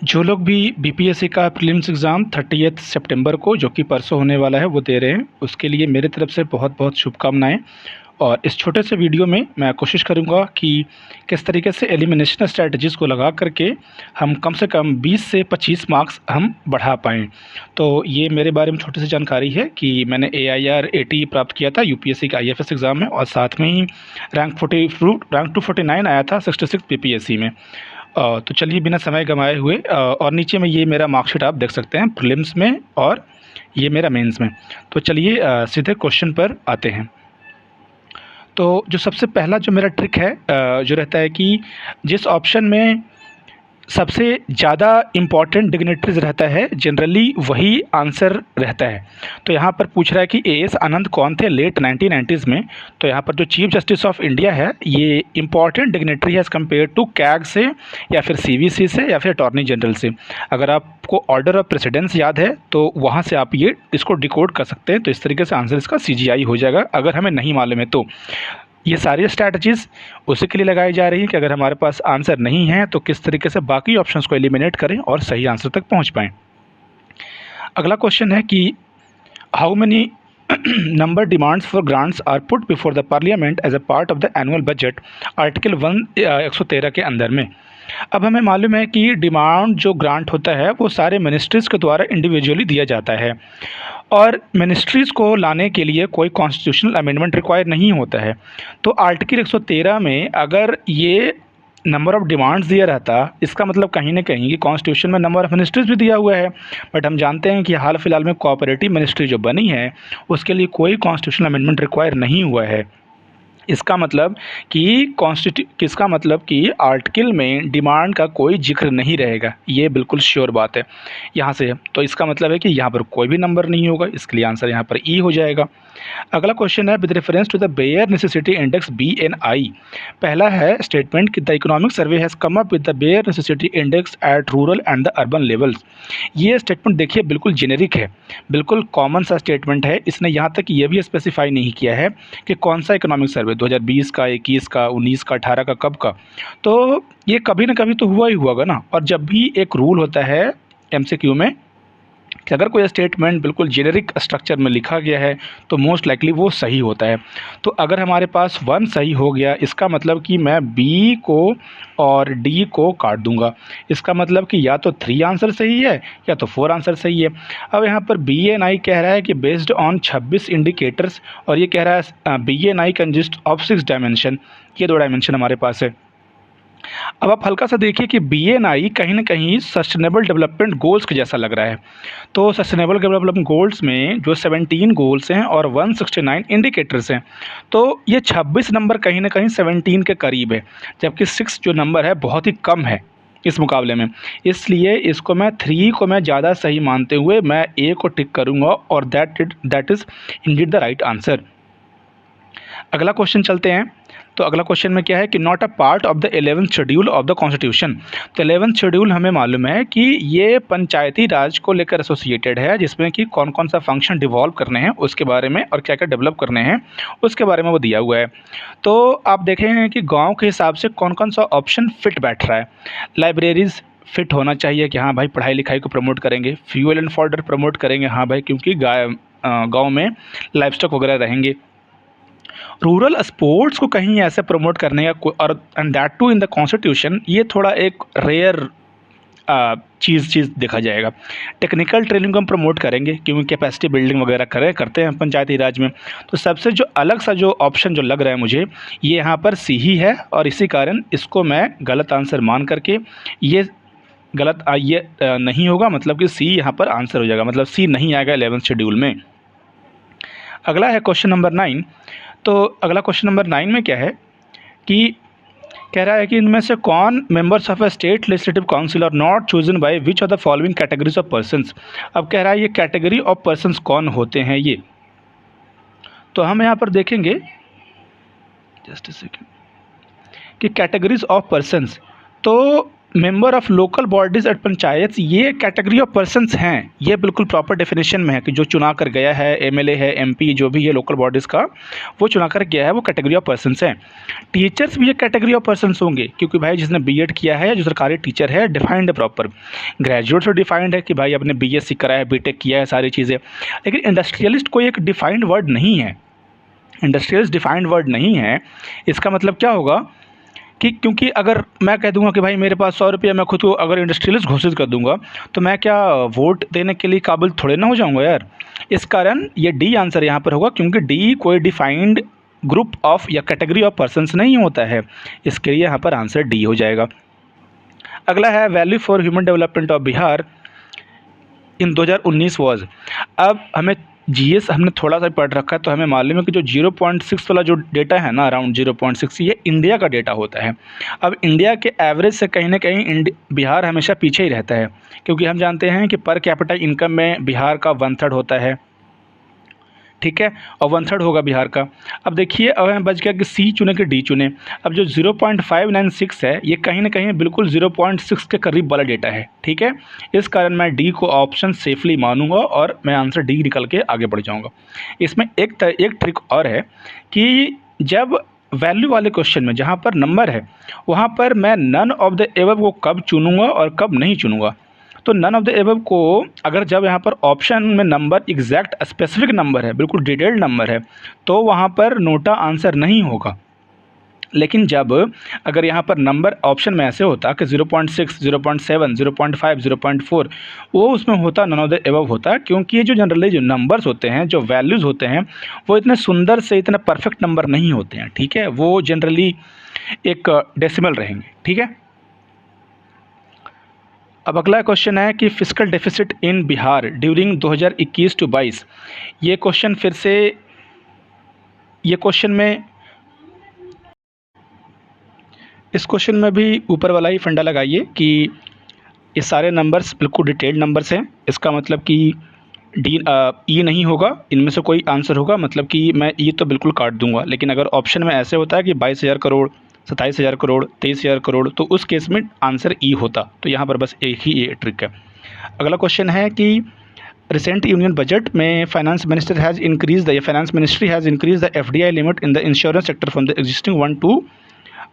जो लोग भी बीपीएससी का प्रीलिम्स एग्ज़ाम 30 सितंबर को जो कि परसों होने वाला है वो दे रहे हैं, उसके लिए मेरे तरफ से बहुत बहुत शुभकामनाएं। और इस छोटे से वीडियो में मैं कोशिश करूंगा कि किस तरीके से एलिमिनेशन स्ट्रेटजीज़ को लगा करके हम कम से कम 20 से 25 मार्क्स हम बढ़ा पाएँ। तो ये मेरे बारे में छोटी सी जानकारी है कि मैंने AIR 80 प्राप्त किया था यूपीएससी का IFS एग्ज़ाम में, और साथ में ही रैंक 249 आया था 66 बीपीएससी में। तो चलिए बिना समय गंवाए हुए और नीचे में ये मेरा मार्कशीट आप देख सकते हैं प्रीलिम्स में और ये मेरा मेंस में। तो चलिए सीधे क्वेश्चन पर आते हैं। तो जो सबसे पहला जो मेरा ट्रिक है जो रहता है कि जिस ऑप्शन में सबसे ज़्यादा इम्पॉर्टेंट डिग्नेटरीज रहता है जनरली वही आंसर रहता है। तो यहाँ पर पूछ रहा है कि AS आनंद कौन थे लेट 1990s में। तो यहाँ पर जो चीफ जस्टिस ऑफ इंडिया है ये इम्पॉर्टेंट डिग्नेटरी है एज़ कम्पेयर टू कैग से या फिर CVC से या फिर अटॉर्नी जनरल से। अगर आपको ऑर्डर ऑफ प्रेसिडेंस याद है तो वहाँ से आप ये इसको डिकोड कर सकते हैं। तो इस तरीके से आंसर इसका CGI हो जाएगा अगर हमें नहीं मालूम है तो। ये सारी स्ट्रैटेजीज़ उसी के लिए लगाई जा रही हैं कि अगर हमारे पास आंसर नहीं है तो किस तरीके से बाकी ऑप्शंस को एलिमिनेट करें और सही आंसर तक पहुंच पाएँ। अगला क्वेश्चन है कि how many number demands for grants are put before the parliament as a part of the annual budget, article 113 के अंदर में। अब हमें मालूम है कि डिमांड जो ग्रांट होता है वो सारे मिनिस्ट्रीज़ के द्वारा इंडिविजुअली दिया जाता है, और मिनिस्ट्रीज़ को लाने के लिए कोई कॉन्स्टिट्यूशनल अमेंडमेंट रिक्वायर नहीं होता है। तो आर्टिकल 113 में अगर ये नंबर ऑफ़ डिमांड्स दिया रहता, इसका मतलब कहीं ना कहीं कि कॉन्स्टिट्यूशन में नंबर ऑफ़ मिनिस्ट्रीज़ भी दिया हुआ है। बट हम जानते हैं कि हाल फिलहाल में कोऑपरेटिव मिनिस्ट्री जो बनी है उसके लिए कोई कॉन्स्टिट्यूशनल अमेंडमेंट रिक्वायर नहीं हुआ है। इसका मतलब कि आर्टिकल में डिमांड का कोई जिक्र नहीं रहेगा, ये बिल्कुल श्योर बात है यहाँ से। तो इसका मतलब है कि यहाँ पर कोई भी नंबर नहीं होगा, इसके लिए आंसर यहाँ पर ई हो जाएगा। अगला क्वेश्चन है with reference to the bare necessity index BNI। पहला है स्टेटमेंट कि the economic survey has come up with the bare necessity index at rural and the urban levels. ये स्टेटमेंट देखिए बिल्कुल जेनेरिक है, बिल्कुल कॉमन सा स्टेटमेंट है। इसने यहाँ तक ये भी स्पेसिफाई नहीं किया है कि कौन सा इकोनॉमिक सर्वे 2020 का, 21 का, 19 का, 18 का, कब का। तो ये कभी ना कभी तो हुआ ही हुआ ना। और जब भी एक रूल होता है MCQ में कि अगर कोई स्टेटमेंट बिल्कुल जेनेरिक स्ट्रक्चर में लिखा गया है तो मोस्ट लाइकली वो सही होता है। तो अगर हमारे पास 1 सही हो गया, इसका मतलब कि मैं B को और D को काट दूंगा। इसका मतलब कि या तो 3 आंसर सही है या तो 4 आंसर सही है। अब यहाँ पर BNI कह रहा है कि बेस्ड ऑन 26 इंडिकेटर्स, और ये कह रहा है BNI कंसिस्ट ऑफ 6 डायमेंशन। ये 2 डायमेंशन हमारे पास है। अब आप हल्का सा देखिए कि BNI कहीं ना कहीं सस्टेनेबल डेवलपमेंट गोल्स के जैसा लग रहा है। तो सस्टेनेबल डेवलपमेंट गोल्स में जो 17 गोल्स हैं और 169 इंडिकेटर्स हैं, तो ये 26 नंबर कहीं ना कहीं 17 के करीब है, जबकि 6 जो नंबर है बहुत ही कम है इस मुकाबले में। इसलिए इसको मैं 3 को मैं ज़्यादा सही मानते हुए मैं A को टिक करूँगा, और that is Indeed the right answer. अगला क्वेश्चन चलते हैं। तो अगला क्वेश्चन में क्या है कि not a part of the 11th schedule of the constitution. तो 11th शेड्यूल हमें मालूम है कि ये पंचायती राज को लेकर एसोसिएटेड है, जिसमें कि कौन कौन सा फंक्शन डिवॉल्व करने हैं उसके बारे में और क्या क्या डेवलप करने हैं उसके बारे में वो दिया हुआ है। तो आप देखेंगे कि गाँव के हिसाब से कौन कौन सा ऑप्शन फिट बैठ रहा है। लाइब्रेरीज़ फिट होना चाहिए कि हाँ भाई पढ़ाई लिखाई को प्रमोट करेंगे। फ्यूल एंड फॉडर प्रमोट करेंगे, हाँ भाई क्योंकि गाँव में लाइफ स्टॉक वगैरह रहेंगे। रूरल स्पोर्ट्स को कहीं ऐसे प्रमोट करने का और and that too in the constitution, ये थोड़ा एक रेयर चीज़ देखा जाएगा। टेक्निकल ट्रेनिंग को हम प्रमोट करेंगे क्योंकि कैपेसिटी बिल्डिंग वगैरह करते हैं पंचायती राज में। तो सबसे जो अलग सा जो ऑप्शन जो लग रहा है मुझे, ये यहाँ पर C ही है, और इसी कारण इसको मैं गलत आंसर मान करके ये नहीं होगा, मतलब कि C यहाँ पर आंसर हो जाएगा, मतलब C नहीं आएगा 11th शेड्यूल में। अगला है क्वेश्चन नंबर 9। तो अगला क्वेश्चन नंबर 9 में क्या है कि कह रहा है कि इनमें से कौन members of a state legislative council are not chosen by which of the following categories of persons. अब कह रहा है ये कैटेगरी ऑफ पर्सन्स कौन होते हैं ये। तो हम यहाँ पर देखेंगे जस्ट अ सेकेंड कि कैटेगरीज ऑफ पर्सन्स, तो member of local bodies at panchayat, ये कैटेगरी ऑफ पर्सन्स हैं, ये बिल्कुल प्रॉपर डेफिनेशन में है कि जो चुना कर गया है, एमएलए है, एमपी, जो भी है लोकल बॉडीज़ का वो चुना कर गया है, वो कैटेगरी ऑफ पर्सन्स हैं। टीचर्स भी एक कैटेगरी ऑफ पर्सन्स होंगे, क्योंकि भाई जिसने बीएड किया है, जो सरकारी टीचर है, डिफाइंड है प्रॉपर। ग्रेजुएट तो डिफाइंड है कि भाई आपने बीएससी करा है, बीटेक किया है, सारी चीज़ें। लेकिन इंडस्ट्रियलिस्ट कोई एक डिफाइंड वर्ड नहीं है। इंडस्ट्रियलिस्ट डिफाइंड वर्ड नहीं है। इसका मतलब क्या होगा कि क्योंकि अगर मैं कह दूंगा कि भाई मेरे पास 100 रुपये, मैं खुद को अगर इंडस्ट्रियलिस्ट घोषित कर दूंगा, तो मैं क्या वोट देने के लिए काबिल थोड़े ना हो जाऊंगा यार। इस कारण ये डी आंसर यहाँ पर होगा, क्योंकि डी कोई डिफाइंड ग्रुप ऑफ या कैटेगरी ऑफ पर्सन्स नहीं होता है। इसके लिए यहाँ पर आंसर डी हो जाएगा। अगला है value for human development of Bihar in 2019 was. अब हमें जीएस हमने थोड़ा सा पढ़ रखा है, तो हमें मालूम है कि जो 0.6 वाला जो डेटा है ना, अराउंड 0.6, ये इंडिया का डेटा होता है। अब इंडिया के एवरेज से कहीं ना कहीं बिहार हमेशा पीछे ही रहता है, क्योंकि हम जानते हैं कि पर कैपिटा इनकम में बिहार का 1/3 होता है, ठीक है, और 1/3 होगा बिहार का। अब देखिए, अब हमें बच गया कि सी चुने कि डी चुने। अब जो 0.596 है, ये कहीं ना कहीं बिल्कुल 0.6 के करीब वाला डेटा है, ठीक है। इस कारण मैं डी को ऑप्शन सेफली मानूंगा और मैं आंसर डी निकल के आगे बढ़ जाऊंगा। इसमें एक ट्रिक और है कि जब वैल्यू वाले क्वेश्चन में जहाँ पर नंबर है, वहाँ पर मैं नन ऑफ द एबव को कब चुनूंगा और कब नहीं चुनूंगा। तो नन ऑफ द एबव को अगर जब यहाँ पर ऑप्शन में नंबर एग्जैक्ट स्पेसिफिक नंबर है, बिल्कुल डिटेल्ड नंबर है, तो वहाँ पर नोटा आंसर नहीं होगा। लेकिन जब अगर यहाँ पर नंबर ऑप्शन में ऐसे होता कि 0.6, 0.7, 0.5, 0.4, वो उसमें होता नन ऑफ द एबव होता, क्योंकि ये जो जनरली जो नंबर्स होते हैं, जो वैल्यूज़ होते हैं, वो इतने सुंदर से इतने परफेक्ट नंबर नहीं होते हैं, ठीक है। वो जनरली एक डेसिमल रहेंगे, ठीक है। अब अगला क्वेश्चन है कि fiscal deficit in Bihar during 2021 to 22। ये क्वेश्चन फिर से, ये क्वेश्चन में, इस क्वेश्चन में भी ऊपर वाला ही फंडा लगाइए कि ये सारे नंबर्स बिल्कुल डिटेल्ड नंबर्स हैं। इसका मतलब कि डी ई नहीं होगा, इनमें से कोई आंसर होगा, मतलब कि मैं ई तो बिल्कुल काट दूंगा। लेकिन अगर ऑप्शन में ऐसे होता है कि 22,000 करोड़, 27,000 करोड़, 23,000 करोड़, तो उस केस में आंसर ई होता। तो यहाँ पर बस एक ही ये ट्रिक है। अगला क्वेश्चन है कि रिसेंट यूनियन बजट में finance ministry has increase the FDI limit in the insurance sector from the existing 1 to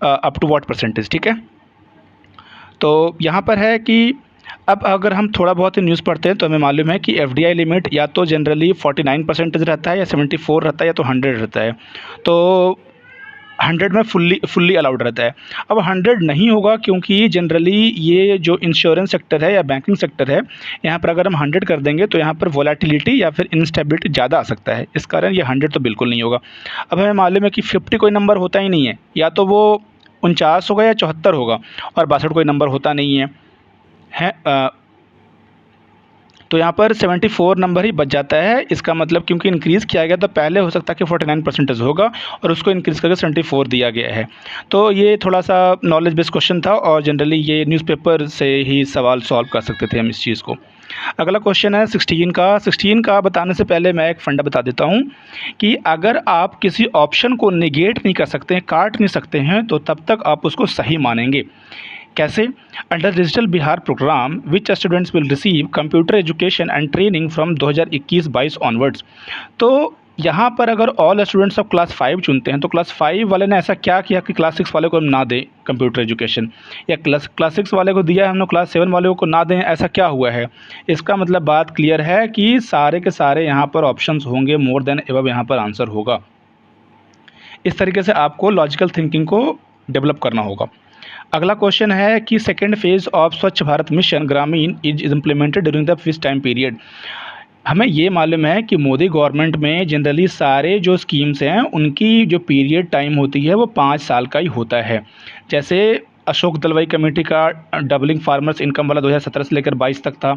up to what percentage, ठीक है। तो यहाँ पर है कि अब अगर हम थोड़ा बहुत ही न्यूज़ पढ़ते हैं तो हमें मालूम है कि एफडीआई लिमिट या तो जनरली 49% रहता है, या 74 रहता है, या तो 100 रहता है। तो 100 में फुल्ली अलाउड रहता है। अब 100 नहीं होगा, क्योंकि जनरली ये जो इंश्योरेंस सेक्टर है या बैंकिंग सेक्टर है, यहाँ पर अगर हम 100 कर देंगे तो यहाँ पर वोलेटिलिटी या फिर इंस्टेबिलिटी ज़्यादा आ सकता है। इस कारण ये 100 तो बिल्कुल नहीं होगा। अब हमें मालूम है कि 50 कोई नंबर होता ही नहीं है, या तो वो 49 होगा या 74 होगा, और 62 कोई नंबर होता नहीं है। तो यहाँ पर 74 नंबर ही बच जाता है। इसका मतलब क्योंकि इंक्रीज़ किया गया, तो पहले हो सकता है कि 49% होगा, और उसको इंक्रीज़ करके 74 दिया गया है। तो ये थोड़ा सा नॉलेज बेस्ड क्वेश्चन था, और जनरली ये न्यूज़पेपर से ही सवाल सॉल्व कर सकते थे हम इस चीज़ को। अगला क्वेश्चन है 16 का बताने से पहले मैं एक फंडा बता देता हूँ कि अगर आप किसी ऑप्शन को निगेट नहीं कर सकते हैं, काट नहीं सकते हैं, तो तब तक आप उसको सही मानेंगे। कैसे? Under digital Bihar programme which students will receive computer education and training from 2021-22 onwards. तो यहाँ पर अगर ऑल स्टूडेंट्स ऑफ क्लास 5 चुनते हैं, तो क्लास 5 वाले ने ऐसा क्या किया कि क्लास 6 वाले को हम ना दें कंप्यूटर एजुकेशन, या क्लास 6 वाले को दिया है हमने, क्लास 7 वाले को ना दें, ऐसा क्या हुआ है? इसका मतलब बात क्लियर है कि सारे के सारे यहाँ पर ऑप्शंस होंगे, मोर देन एबव यहाँ पर आंसर होगा। इस तरीके से आपको लॉजिकल थिंकिंग को डेवलप करना होगा। अगला क्वेश्चन है कि सेकेंड फेज ऑफ स्वच्छ भारत मिशन ग्रामीण is implemented during the which time period. हमें ये मालूम है कि मोदी गवर्नमेंट में जनरली सारे जो स्कीम्स हैं उनकी जो पीरियड टाइम होती है वो 5 साल का ही होता है। जैसे अशोक दलवाई कमेटी का डबलिंग फार्मर्स इनकम वाला 2017 से लेकर 22 तक था।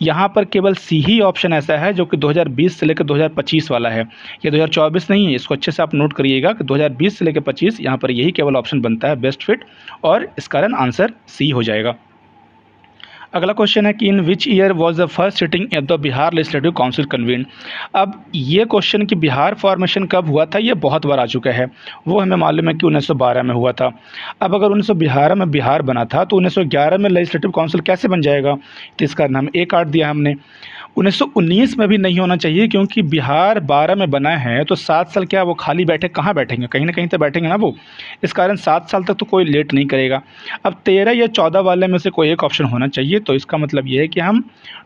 यहाँ पर केवल सी ही ऑप्शन ऐसा है जो कि 2020 से लेकर 2025 वाला है, ये 2024 नहीं है। इसको अच्छे से आप नोट करिएगा कि 2020 से लेकर 25 यहाँ पर यही केवल ऑप्शन बनता है बेस्ट फिट, और इस कारण आंसर सी हो जाएगा। अगला क्वेश्चन है कि in which year was the first sitting of the Bihar legislative council convene. अब ये क्वेश्चन कि बिहार फॉर्मेशन कब हुआ था, ये बहुत बार आ चुका है। वो हमें मालूम है कि 1912 में हुआ था। अब अगर 1912 में बिहार बना था तो 1911 में लेजिस्लेटिव काउंसिल कैसे बन जाएगा, तो इसका नाम एक काट दिया हमने। 1919 में भी नहीं होना चाहिए, क्योंकि बिहार 12 में बना है तो 7 साल क्या वो खाली बैठे कहाँ बैठेंगे, कहीं ना कहीं तो बैठेंगे ना वो। इस कारण 7 साल तक तो कोई लेट नहीं करेगा। अब 13 या 14 वाले में से कोई एक ऑप्शन होना चाहिए। तो इसका मतलब ये है कि हम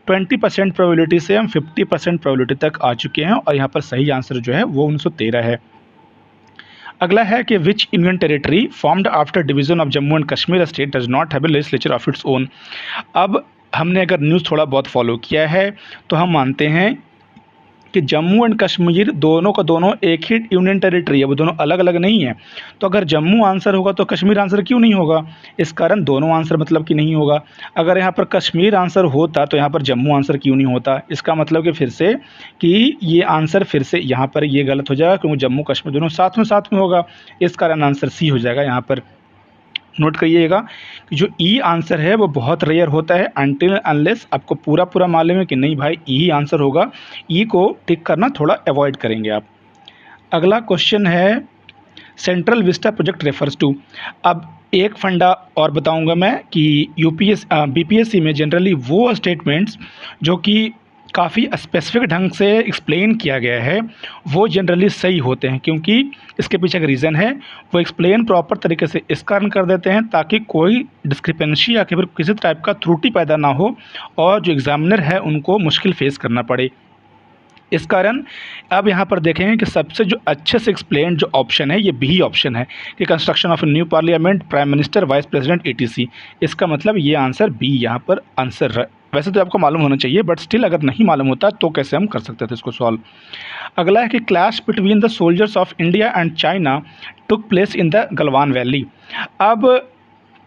20% प्रोबेबिलिटी से हम 50% प्रोबेबिलिटी तक आ चुके हैं, और यहाँ पर सही आंसर जो है वो 1913 है। अगला है कि which Indian territory formed after division of Jammu and Kashmir state does not have a legislature of its own. अब हमने अगर न्यूज़ थोड़ा बहुत फॉलो किया है तो हम मानते हैं कि जम्मू एंड कश्मीर दोनों का दोनों एक ही यूनियन टेरिटरी है, वो दोनों अलग अलग नहीं है। तो अगर जम्मू आंसर होगा तो कश्मीर आंसर क्यों नहीं होगा, इस कारण दोनों आंसर मतलब कि नहीं होगा। अगर यहाँ पर कश्मीर आंसर होता तो यहाँ पर जम्मू आंसर क्यों नहीं होता, इसका मतलब कि फिर से कि ये आंसर फिर से यहाँ पर ये गलत हो जाएगा, क्योंकि जम्मू कश्मीर दोनों साथ में होगा। इस कारण आंसर सी हो जाएगा। यहाँ पर नोट करिएगा कि जो ई आंसर है वो बहुत रेयर होता है, अनटिल अनलेस आपको पूरा मालूम है कि नहीं भाई ई आंसर होगा। ई को टिक करना थोड़ा अवॉइड करेंगे आप। अगला क्वेश्चन है central vista project refers to. अब एक फंडा और बताऊंगा मैं कि बीपीएससी में जनरली वो स्टेटमेंट्स जो कि काफ़ी स्पेसिफिक ढंग से एक्सप्लेन किया गया है वो जनरली सही होते हैं, क्योंकि इसके पीछे का रीज़न है वो एक्सप्लेन प्रॉपर तरीके से इस कारण कर देते हैं ताकि कोई डिस्क्रिपेंसी या फिर किसी टाइप का त्रुटि पैदा ना हो और जो एग्जामिनर है उनको मुश्किल फेस करना पड़े। इस कारण अब यहाँ पर देखेंगे कि सबसे जो अच्छे से एक्सप्लेन जो ऑप्शन है ये बी ऑप्शन है कि construction of new parliament, prime minister, vice president, etc. इसका मतलब ये आंसर बी यहाँ पर आंसर है। वैसे तो आपको मालूम होना चाहिए, बट स्टिल अगर नहीं मालूम होता तो कैसे हम कर सकते थे इसको सॉल्व। अगला है कि clash between the soldiers of India and China took place in the Galwan valley. अब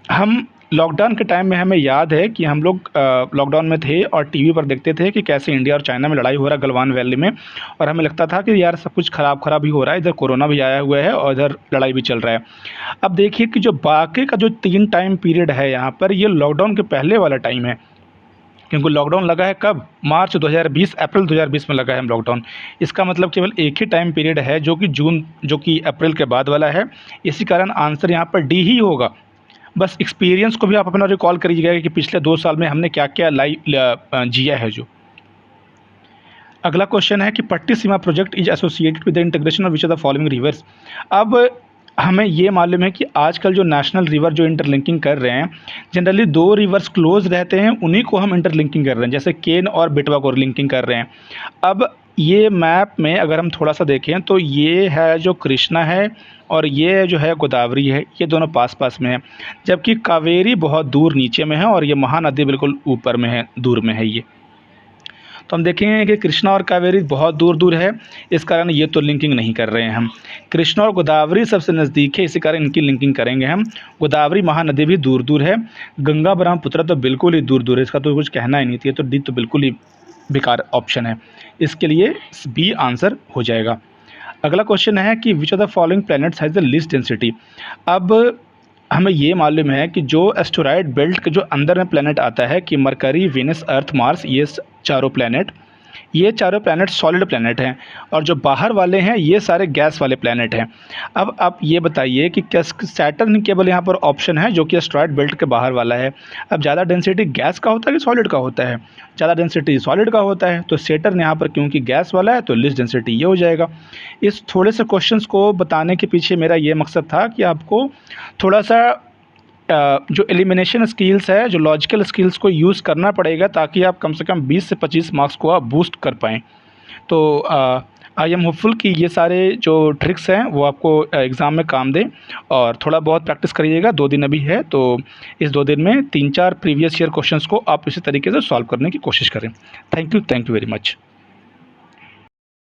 हम लॉकडाउन के टाइम में हमें याद है कि हम लोग लॉकडाउन में थे और टीवी पर देखते थे कि कैसे इंडिया और चाइना में लड़ाई हो रहा है गलवान वैली में, और हमें लगता था कि यार सब कुछ ख़राब ही हो रहा है, इधर कोरोना भी आया हुआ है और इधर लड़ाई भी चल रहा है। अब देखिए कि जो बाकी का जो 3 टाइम पीरियड है यहाँ पर ये लॉकडाउन के पहले वाला टाइम है, क्योंकि लॉकडाउन लगा है कब, मार्च 2020, अप्रैल 2020 में लगा है लॉकडाउन। इसका मतलब केवल एक ही टाइम पीरियड है जो कि अप्रैल के बाद वाला है। इसी कारण आंसर यहाँ पर डी ही होगा। बस एक्सपीरियंस को भी आप अपना रिकॉल करिएगा कि पिछले 2 साल में हमने क्या क्या जिया है जो। अगला क्वेश्चन है कि Pattiseema project is associated with the integration of which of the following rivers. अब हमें ये मालूम है कि आजकल जो नेशनल रिवर जो इंटरलिंकिंग कर रहे हैं, जनरली 2 रिवर्स क्लोज रहते हैं, उन्हीं को हम इंटरलिंकिंग कर रहे हैं, जैसे केन और बेटवा को लिंकिंग कर रहे हैं। अब ये मैप में अगर हम थोड़ा सा देखें तो ये है जो कृष्णा है और ये जो है गोदावरी है, ये दोनों पास में है, जबकि कावेरी बहुत दूर नीचे में है और ये महानदी बिल्कुल ऊपर में है, दूर में है ये। तो हम देखेंगे कि कृष्णा और कावेरी बहुत दूर है, इस कारण ये तो लिंकिंग नहीं कर रहे हैं हम। कृष्णा और गोदावरी सबसे नज़दीक है, इसी कारण इनकी लिंकिंग करेंगे हम। गोदावरी महानदी भी दूर है। गंगा ब्रह्मपुत्र तो बिल्कुल ही दूर है, इसका तो कुछ कहना ही नहीं थी, तो डी तो बिल्कुल ही बेकार ऑप्शन है, इसके लिए बी आंसर हो जाएगा। अगला क्वेश्चन है कि विच of the following planets has the least density. अब हमें ये मालूम है कि जो एस्टेरॉयड बेल्ट के जो अंदर में प्लैनेट आता है कि मरकरी, वेनस, अर्थ, मार्स, ये चारों प्लैनेट सॉलिड प्लैनेट हैं, और जो बाहर वाले हैं ये सारे गैस वाले प्लैनेट हैं। अब आप ये बताइए कि क्या सैटर्न केवल यहाँ पर ऑप्शन है जो कि एस्टेरॉयड बेल्ट के बाहर वाला है। अब ज़्यादा डेंसिटी गैस का होता है कि सॉलिड का होता है, ज़्यादा डेंसिटी सॉलिड का होता है, तो सैटर्न यहाँ पर क्योंकि गैस वाला है तो लिस्ट डेंसिटी ये हो जाएगा। इस थोड़े से क्वेश्चंस को बताने के पीछे मेरा ये मकसद था कि आपको थोड़ा सा जो एलिमिनेशन स्किल्स है, जो लॉजिकल स्किल्स को यूज़ करना पड़ेगा ताकि आप कम से कम 20 से 25 मार्क्स को आप बूस्ट कर पाएँ। तो आई एम होपफुल कि ये सारे जो ट्रिक्स हैं वो आपको एग्ज़ाम में काम दें, और थोड़ा बहुत प्रैक्टिस करिएगा। 2 दिन अभी है, तो इस 2 दिन में 3-4 प्रीवियस ईयर क्वेश्चंस को आप इसी तरीके से सॉल्व करने की कोशिश करें। Thank you very much.